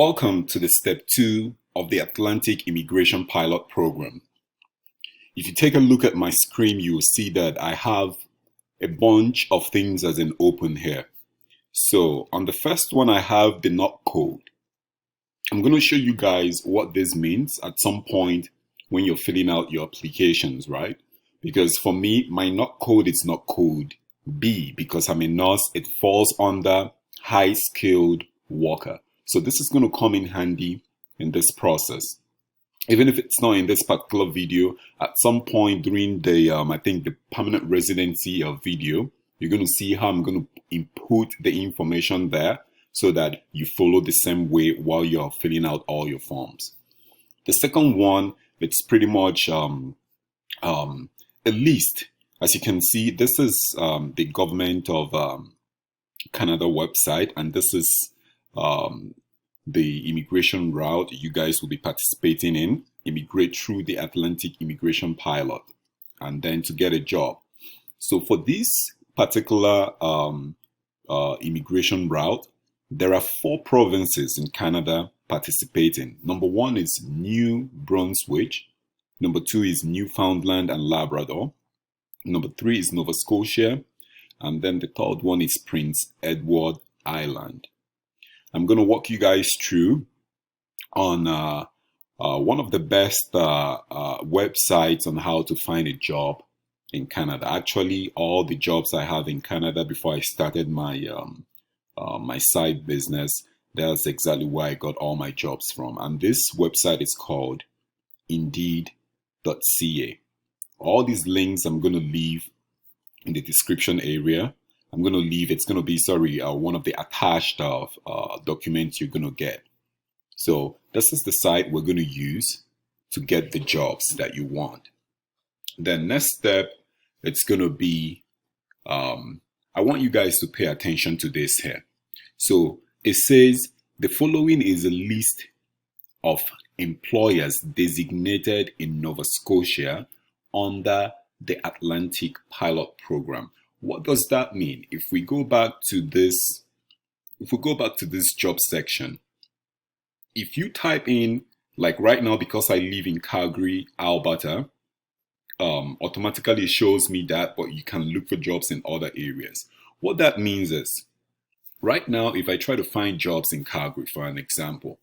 Welcome to the step 2 of the Atlantic Immigration Pilot Program. If you take a look at my screen, you will see that I have a bunch of things as an open here. So on the first one, I have the NOC code. I'm going to show you guys what this means at some point when you're filling out your applications, right? Because for me, my NOC code is NOC code B because I'm a nurse. It falls under high skilled worker. So this is going to come in handy in this process. Even if it's not in this particular video, at some point during the, I think the permanent residency video, you're going to see how I'm going to input the information there so that you follow the same way while you're filling out all your forms. The second one, it's pretty much a list. As you can see, this is the government of Canada website, and this is the immigration route you guys will be participating in. Immigrate through the Atlantic Immigration Pilot and then to get a job. So for this particular immigration route, there are 4 provinces in Canada participating. Number 1 is New Brunswick. Number 2 is Newfoundland and Labrador. Number 3 is Nova Scotia. And then the third one is Prince Edward Island. I'm going to walk you guys through on one of the best websites on how to find a job in Canada. Actually, all the jobs I have in Canada before I started my my side business, that's exactly where I got all my jobs from. And this website is called Indeed.ca. All these links I'm going to leave in the description area. I'm going to leave, it's going to be, one of the attached documents you're going to get. So this is the site we're going to use to get the jobs that you want. The next step, it's going to be, I want you guys to pay attention to this here. So it says the following is a list of employers designated in Nova Scotia under the Atlantic Pilot Program. What does that mean? If we go back to this, job section, if you type in, like right now, because I live in Calgary, Alberta, automatically it shows me that, but you can look for jobs in other areas. What that means is, right now, if I try to find jobs in Calgary, for an example,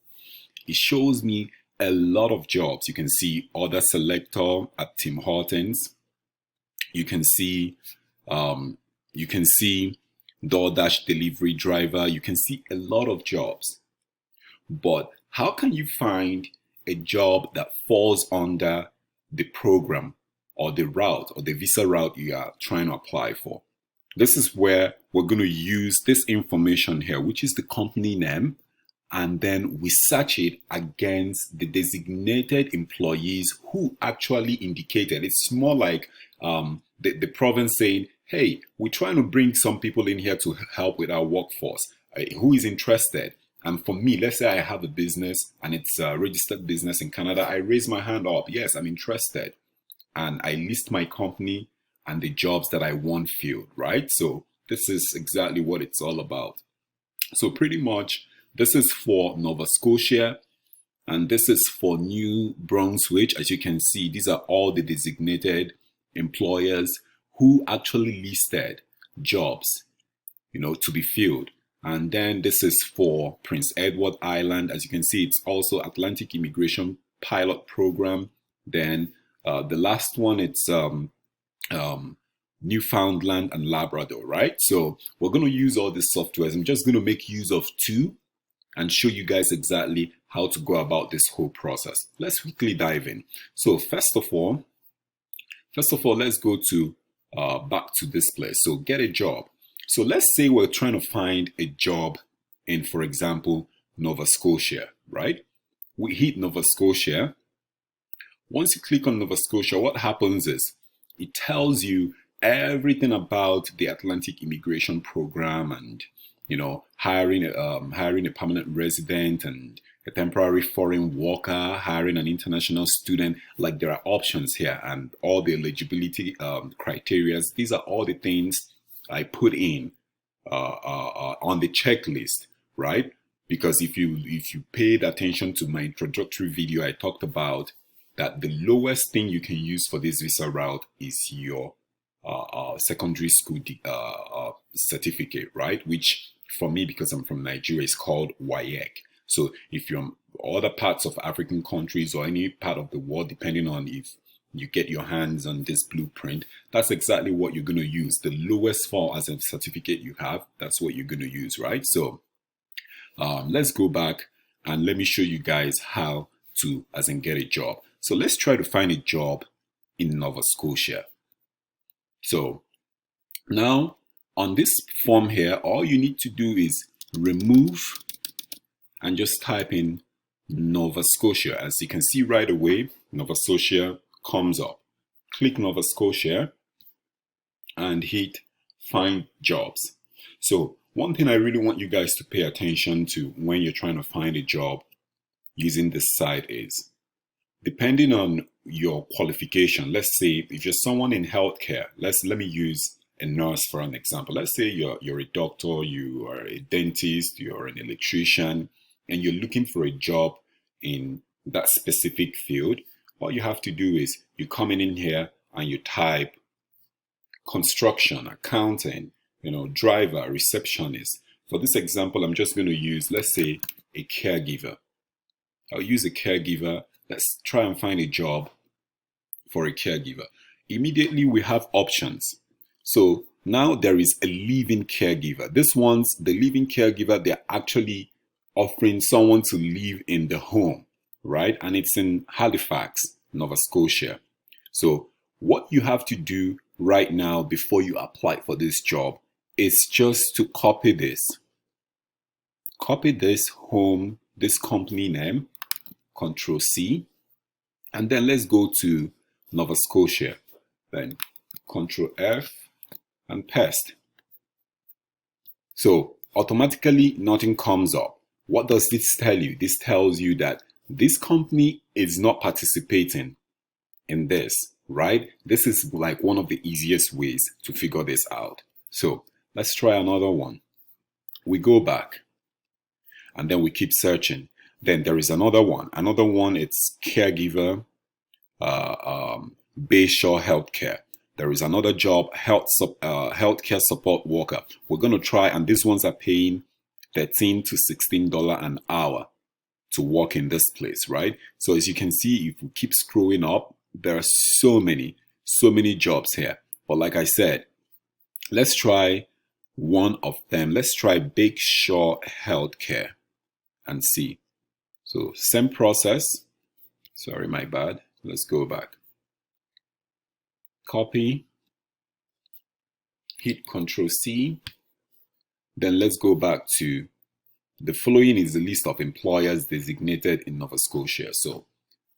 it shows me a lot of jobs. You can see order selector at Tim Hortons. You can see DoorDash delivery driver. You can see a lot of jobs. But how can you find a job that falls under the program or the route or the visa route you are trying to apply for? This is where we're going to use this information here, which is the company name, and then we search it against the designated employees who actually indicated. It's more like the province saying, hey, we're trying to bring some people in here to help with our workforce. Who is interested? And for me, let's say I have a business and it's a registered business in Canada. I raise my hand up. Yes, I'm interested. And I list my company and the jobs that I want filled, right? So this is exactly what it's all about. So pretty much, this is for Nova Scotia and this is for New Brunswick. As you can see, these are all the designated employers who actually listed jobs, to be filled. And then this is for Prince Edward Island. As you can see, it's also Atlantic Immigration Pilot Program. Then the last one, it's Newfoundland and Labrador, right? So we're going to use all these softwares. I'm just going to make use of 2 and show you guys exactly how to go about this whole process. Let's quickly dive in. So first of all, let's go to back to this place. So get a job. So let's say we're trying to find a job in, for example, Nova Scotia, right? We hit Nova Scotia. Once you click on Nova Scotia, what happens is it tells you everything about the Atlantic Immigration Program and, hiring a permanent resident and a temporary foreign worker, hiring an international student. Like there are options here and all the eligibility criteria. These are all the things I put in on the checklist, right? Because if you paid attention to my introductory video, I talked about that the lowest thing you can use for this visa route is your secondary school certificate, right? Which for me, because I'm from Nigeria, is called WAEC. So if you're in other parts of African countries or any part of the world, depending on if you get your hands on this blueprint, that's exactly what you're going to use. The lowest form as a certificate you have, that's what you're going to use, right? So let's go back and let me show you guys how to, as in, get a job. So let's try to find a job in Nova Scotia. So now on this form here, all you need to do is remove and just type in Nova Scotia. As you can see right away, Nova Scotia comes up. Click Nova Scotia and hit find jobs. So one thing I really want you guys to pay attention to when you're trying to find a job using this site is, depending on your qualification, let's say if you're someone in healthcare, let me use a nurse for an example. Let's say you're a doctor, you are a dentist, you're an electrician, and you're looking for a job in that specific field. All you have to do is you come in here and you type construction, accounting, driver, receptionist. For this example, I'm just going to use, let's say, a caregiver. I'll use a caregiver. Let's try and find a job for a caregiver. Immediately we have options. So now there is a living caregiver. This one's the living caregiver. They're actually offering someone to live in the home, right? And it's in Halifax, Nova Scotia. So what you have to do right now before you apply for this job is just to copy this. Copy this home, this company name, Control C, and then let's go to Nova Scotia. Then Control F and paste. So automatically nothing comes up. What does this tell you? This tells you that this company is not participating in this, right? This is like one of the easiest ways to figure this out. So let's try another one. We go back and then we keep searching. Then there is another one. Another one, it's caregiver, Bayshore Healthcare. There is another job, healthcare support worker. We're going to try, and these ones are paying $13 to $16 an hour to work in this place, right? So as you can see, if we keep scrolling up, there are so many jobs here. But like I said, let's try one of them. Let's try Bayshore Healthcare and see. So same process. Sorry, my bad. Let's go back. Copy. Hit Control C. Then let's go back to the following is the list of employers designated in Nova Scotia. So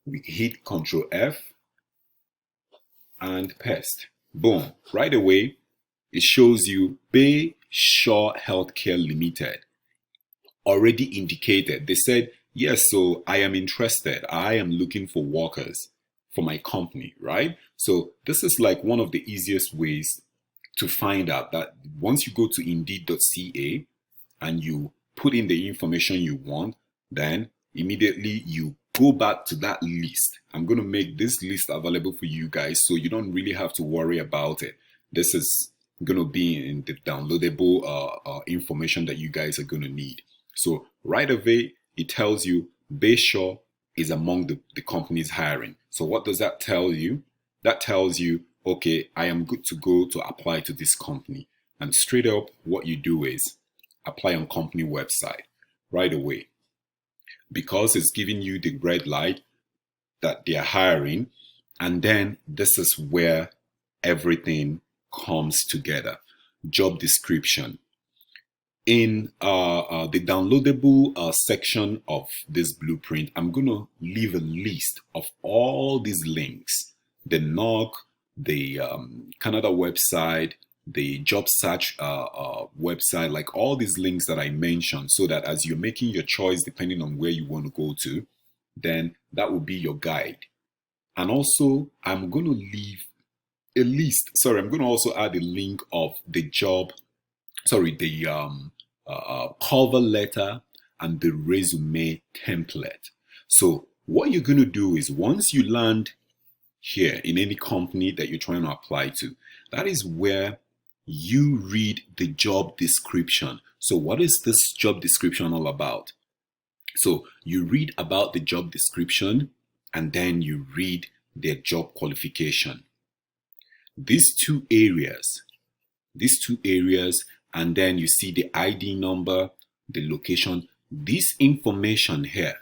we hit Control F and paste. Boom. Right away, it shows you Bayshore Healthcare Limited. Already indicated. They said, yes, so I am interested. I am looking for workers for my company, right? So this is like one of the easiest ways to find out that once you go to indeed.ca and you put in the information you want, then immediately you go back to that list. I'm going to make this list available for you guys so you don't really have to worry about it. This is going to be in the downloadable information that you guys are going to need. So right away, it tells you Bayshore is among the companies hiring. So what does that tell you? That tells you, okay, I am good to go to apply to this company. And straight up, what you do is apply on company website right away. Because it's giving you the red light that they are hiring. And then this is where everything comes together. Job description. In the downloadable section of this blueprint, I'm going to leave a list of all these links. The NOC, the Canada website, the job search website, like all these links that I mentioned, so that as you're making your choice, depending on where you want to go to, then that will be your guide. And also, I'm going to leave a list. Sorry, I'm going to also add a link of the job, the cover letter and the resume template. So what you're going to do is once you land here in any company that you're trying to apply to, that is where you read the job description. So what is this job description all about? So you read about the job description and then you read their job qualification. These two areas, and then you see the ID number, the location, this information here,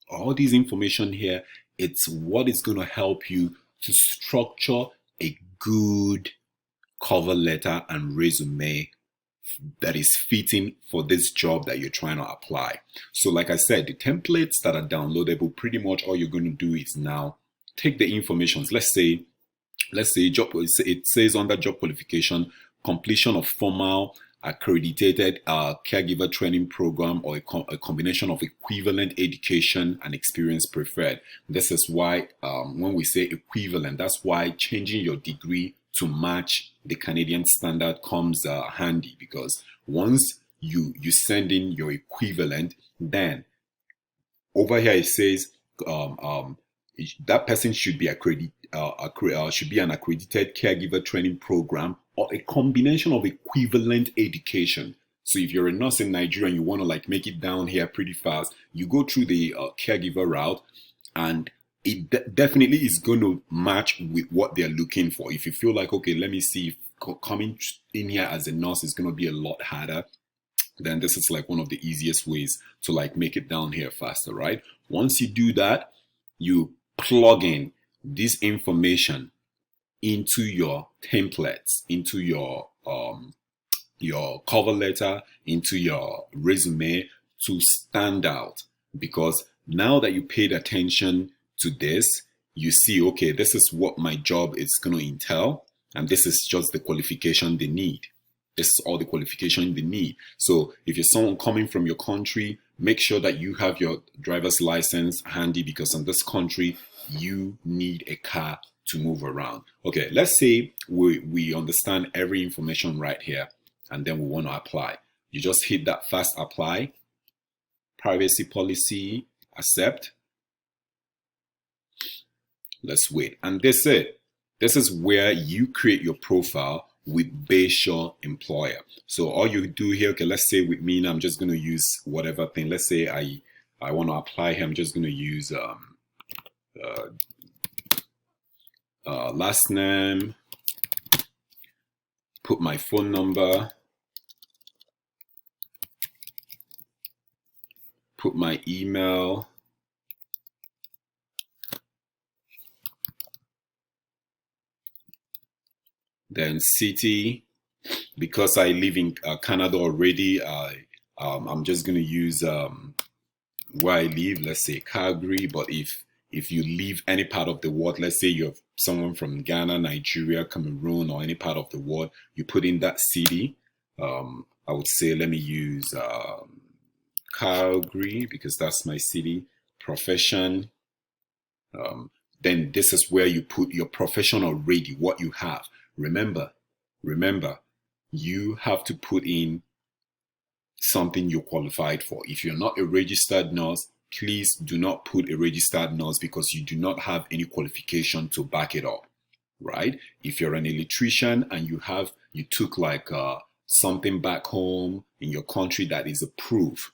all this information here, it's what is going to help you to structure a good cover letter and resume that is fitting for this job that you're trying to apply. So like I said, the templates that are downloadable, pretty much all you're going to do is now take the informations. Let's say job, it says under job qualification, completion of formal accredited caregiver training program or a combination of equivalent education and experience preferred. This is why when we say equivalent, that's why changing your degree to match the Canadian standard comes handy, because once you send in your equivalent, then over here it says that person should be should be an accredited caregiver training program or a combination of equivalent education. So if you're a nurse in Nigeria and you want to like make it down here pretty fast, you go through the caregiver route, and it definitely is going to match with what they're looking for. If you feel like, okay, let me see if coming in here as a nurse is going to be a lot harder, then this is like one of the easiest ways to like make it down here faster, right? Once you do that, you plug in this information into your templates, into your cover letter, into your resume to stand out. Because now that you paid attention to this, you see, okay, this is what my job is going to entail, and this is just the qualification they need. This is all the qualification they need. So if you're someone coming from your country, make sure that you have your driver's license handy, because in this country, you need a car to move around. Okay, let's say we understand every information right here, and then we want to apply. You just hit that fast apply, privacy policy, accept. Let's wait. And that's it. This is where you create your profile with Bayshore Employer. So all you do here, okay, let's say with me now, I'm just going to use whatever thing. Let's say I want to apply here. I'm just going to use last name, put my phone number, put my email, then city. Because I live in Canada already, I'm just going to use where I live, let's say Calgary. But if you live any part of the world, let's say you're someone from Ghana, Nigeria, Cameroon, or any part of the world, you put in that city. I would say, let me use Calgary, because that's my city. Profession. Then this is where you put your profession already, what you have. Remember, you have to put in something you're qualified for. If you're not a registered nurse, please do not put a registered nurse, because you do not have any qualification to back it up, right? If you're an electrician and you took like something back home in your country that is approved,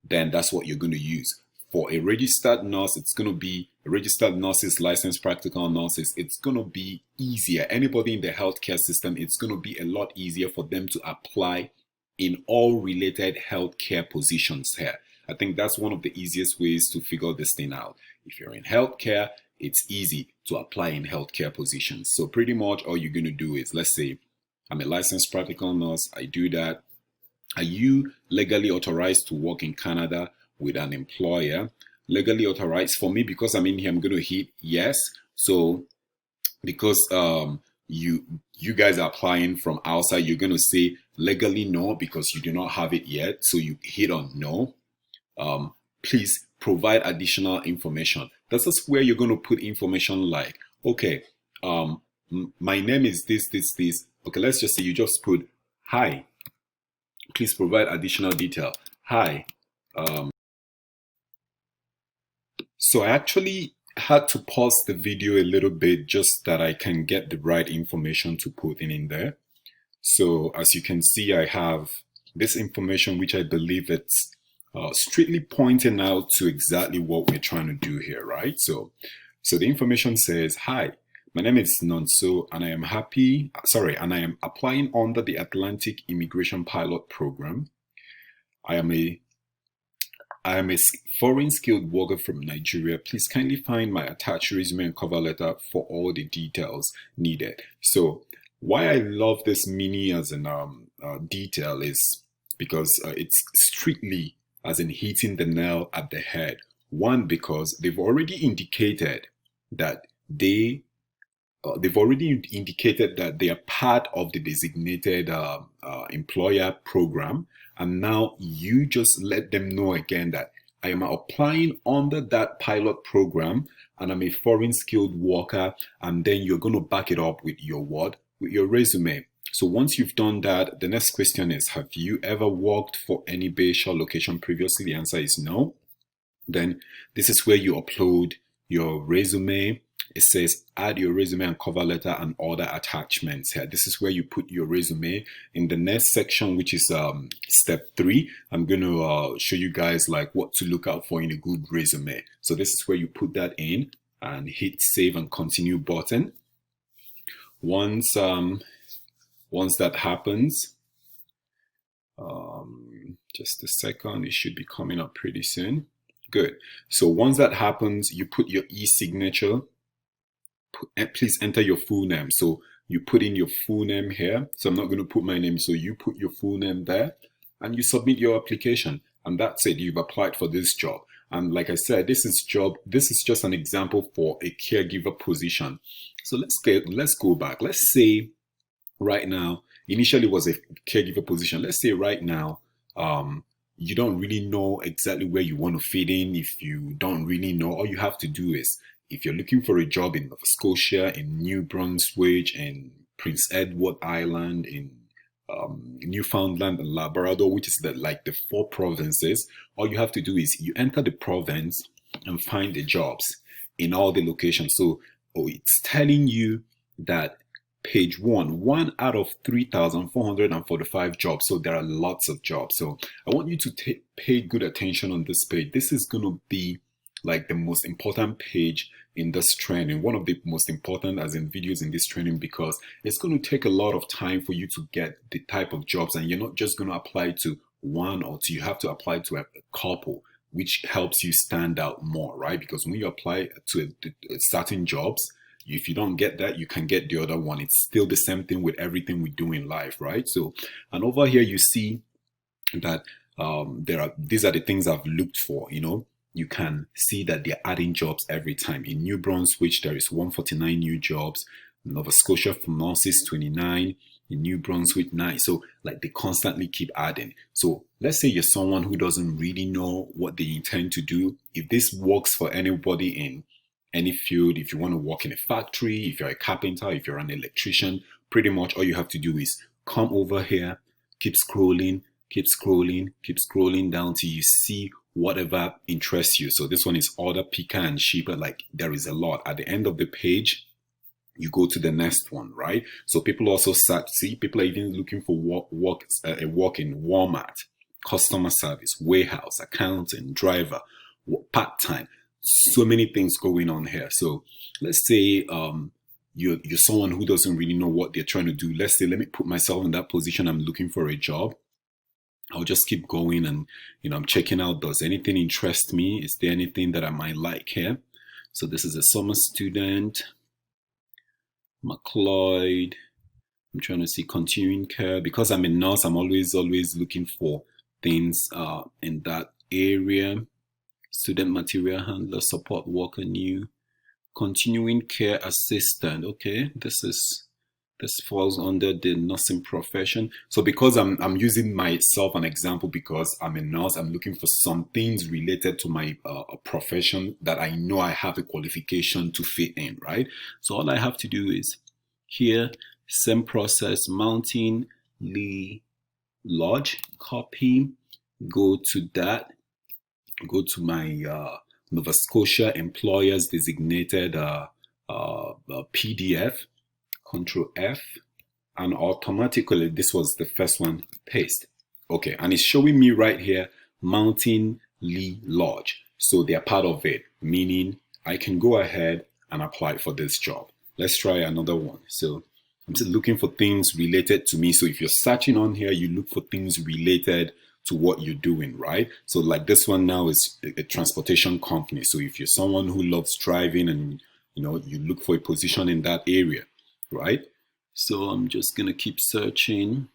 then that's what you're going to use. For a registered nurse, it's going to be registered nurses, licensed practical nurses. It's going to be easier. Anybody in the healthcare system, it's going to be a lot easier for them to apply in all related healthcare positions here. I think that's one of the easiest ways to figure this thing out. If you're in healthcare, it's easy to apply in healthcare positions. So pretty much all you're going to do is, let's say I'm a licensed practical nurse. I do that. Are you legally authorized to work in Canada with an employer? Legally authorized for me, because I'm in here, I'm going to hit yes. So because you guys are applying from outside, you're going to say legally no, because you do not have it yet. So you hit on no. Please provide additional information. This is where you're going to put information like, okay, my name is this. Okay, let's just say you just put hi. Please provide additional detail. Hi, So I actually had to pause the video a little bit just that I can get the right information to put in there. So as you can see, I have this information, which I believe it's strictly pointing out to exactly what we're trying to do here, right? So the information says, "Hi, my name is Nonso, and I am applying under the Atlantic Immigration Pilot Program. I am a foreign skilled worker from Nigeria. Please kindly find my attached resume and cover letter for all the details needed." So why I love this mini as an detail is because it's strictly as in hitting the nail at the head. One, because they've already indicated that they are part of the designated employer program, and now you just let them know again that I am applying under that pilot program and I'm a foreign skilled worker, and then you're going to back it up with your what? With your resume. So once you've done that, the next question is, have you ever worked for any Bayshore location previously? The answer is no. Then this is where you upload your resume. It says add your resume and cover letter and other attachments here. This is where you put your resume. In the next section, which is step 3, I'm going to show you guys like what to look out for in a good resume. So this is where you put that in and hit save and continue button. Once that happens, just a second, it should be coming up pretty soon. Good. So once that happens, you put your e-signature. Please enter your full name. So you put in your full name here. So I'm not going to put my name. So you put your full name there and you submit your application. And that's it. You've applied for this job. And like I said, this is just an example for a caregiver position. So let's go back. Let's say right now, initially it was a caregiver position. Let's say right now, you don't really know exactly where you want to fit in. If you don't really know, all you have to do is, if you're looking for a job in Nova Scotia, in New Brunswick, in Prince Edward Island, in Newfoundland and Labrador, which is like the 4 provinces, all you have to do is you enter the province and find the jobs in all the locations. So it's telling you that page 1 out of 3,445 jobs. So there are lots of jobs. So I want you to pay good attention on this page. This is going to be like the most important page in this training, one of the most important as in videos in this training, because it's going to take a lot of time for you to get the type of jobs, and you're not just going to apply to 1 or 2, you have to apply to a couple, which helps you stand out more, right? Because when you apply to certain jobs, if you don't get that, you can get the other one. It's still the same thing with everything we do in life, right? So, and over here you see that these are the things I've looked for, you know. You can see that they're adding jobs every time. In New Brunswick, there is 149 new jobs. In Nova Scotia for nurses, 29. In New Brunswick, 9. So like they constantly keep adding. So let's say you're someone who doesn't really know what they intend to do. If this works for anybody in any field, if you want to work in a factory, if you're a carpenter, if you're an electrician, pretty much all you have to do is come over here, keep scrolling down till you see whatever interests you. So this one is order picker and shipper. Like there is a lot. At the end of the page, you go to the next one, right? So people also people are even looking for work in Walmart, customer service, warehouse, accounting, driver, part-time. So many things going on here. So let's say you're someone who doesn't really know what they're trying to do. Let's say, let me put myself in that position. I'm looking for a job. I'll just keep going and, you know, I'm checking out, does anything interest me? Is there anything that I might like here? So this is a summer student, McLeod. I'm trying to see continuing care. Because I'm a nurse, I'm always looking for things in that area. Student material handler, support worker, new. Continuing care assistant. Okay, this falls under the nursing profession. So because I'm using myself an example, because I'm a nurse, I'm looking for some things related to my profession that I know I have a qualification to fit in, right? So all I have to do is here, same process, Mountain Lee Lodge, copy, go to that, go to my Nova Scotia employers designated PDF, Control F, and automatically this was the first one, paste. Okay, and it's showing me right here Mountain Lee Lodge. So they are part of it, meaning I can go ahead and apply for this job. Let's try another one. So I'm just looking for things related to me. So if you're searching on here, you look for things related to what you're doing, right? So like this one now is a transportation company. So if you're someone who loves driving and you look for a position in that area, right? So I'm just gonna keep searching.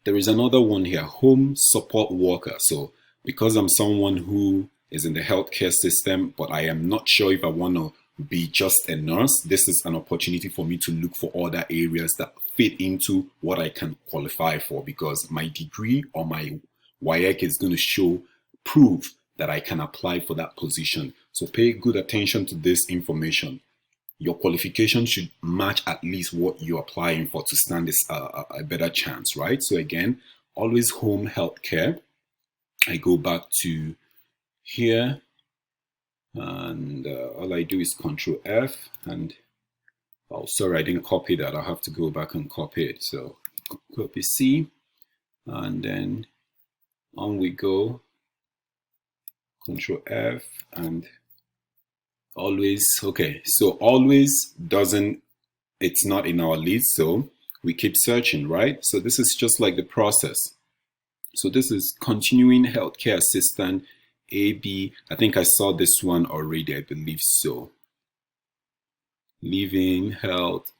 There is another one here, home support worker. So because I'm someone who is in the healthcare system, but I am not sure if I want to be just a nurse, this is an opportunity for me to look for other areas that fit into what I can qualify for, because my degree or my WAEC is going to prove that I can apply for that position. So pay good attention to this information. Your qualification should match at least what you're applying for to stand this a better chance, right? So again, always home healthcare. I go back to here, and all I do is Control F, and oh, sorry, I didn't copy that. I'll have to go back and copy it. So copy C, and then on we go, Control F, and always. Okay, so always doesn't, it's not in our list, so we keep searching, right? So this is just like the process. So this is continuing healthcare assistant, AB. I think I saw this one already, I believe so. Living health.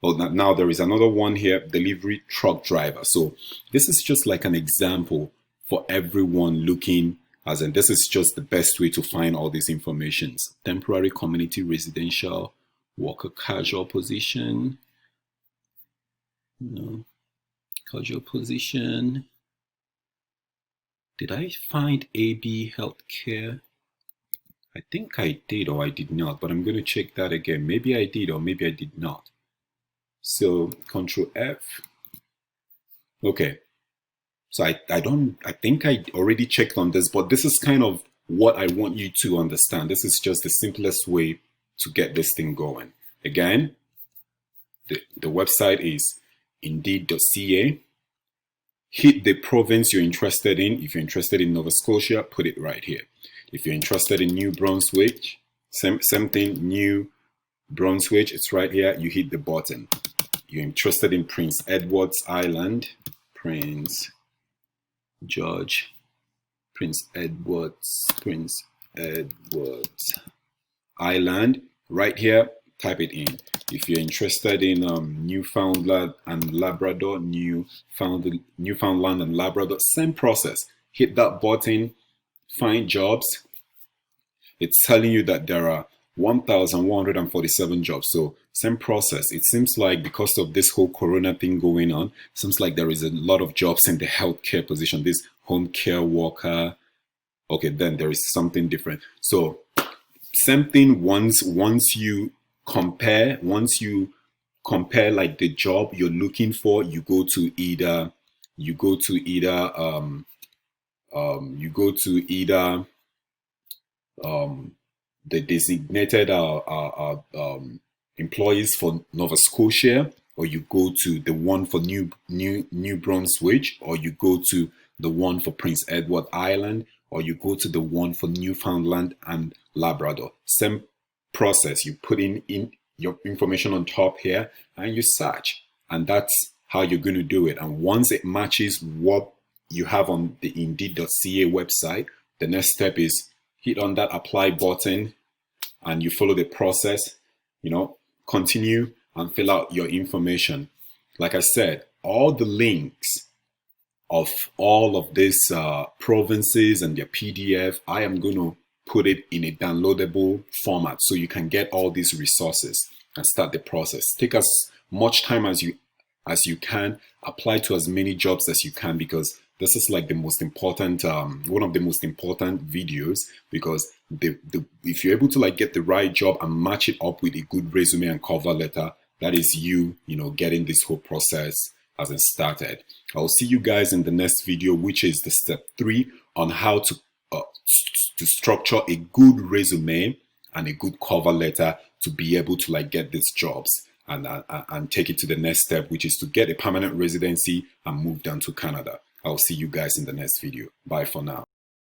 Oh, now there is another one here, delivery truck driver. So this is just like an example for everyone looking, as in this is just the best way to find all these informations. Temporary community residential worker casual position. No. Casual position. Did I find AB healthcare? I think I did or I did not, but I'm going to check that again. Maybe I did or maybe I did not. So Control F. Okay. So I think I already checked on this, but this is kind of what I want you to understand. This is just the simplest way to get this thing going. Again, the website is indeed.ca. Hit the province you're interested in. If you're interested in Nova Scotia, put it right here. If you're interested in New Brunswick, same thing, New Brunswick, it's right here. You hit the button. You're interested in Prince Edward's Island, Prince Edward's Island, right here, type it in. If you're interested in Newfoundland and Labrador, Newfoundland and Labrador, same process. Hit that button, find jobs. It's telling you that there are 1,147 jobs. So same process. It seems like because of this whole corona thing going on, it seems like there is a lot of jobs in the healthcare position, this home care worker. Okay, then there is something different. So same thing once you compare like the job you're looking for, you go to either the designated employees for Nova Scotia, or you go to the one for New Brunswick, or you go to the one for Prince Edward Island, or you go to the one for Newfoundland and Labrador. Same process. You put in your information on top here and you search, and that's how you're going to do it. And once it matches what you have on the indeed.ca website, the next step is hit on that apply button and you follow the process, continue and fill out your information. Like I said, all the links of all of these provinces and their PDF, I am going to put it in a downloadable format so you can get all these resources and start the process. Take as much time as you can, apply to as many jobs as you can, because this is like the most important, one of the most important videos, because if you're able to like get the right job and match it up with a good resume and cover letter, that is you, getting this whole process hasn't started. I'll see you guys in the next video, which is the step 3 on how to structure a good resume and a good cover letter to be able to get these jobs and take it to the next step, which is to get a permanent residency and move down to Canada. I'll see you guys in the next video. Bye for now.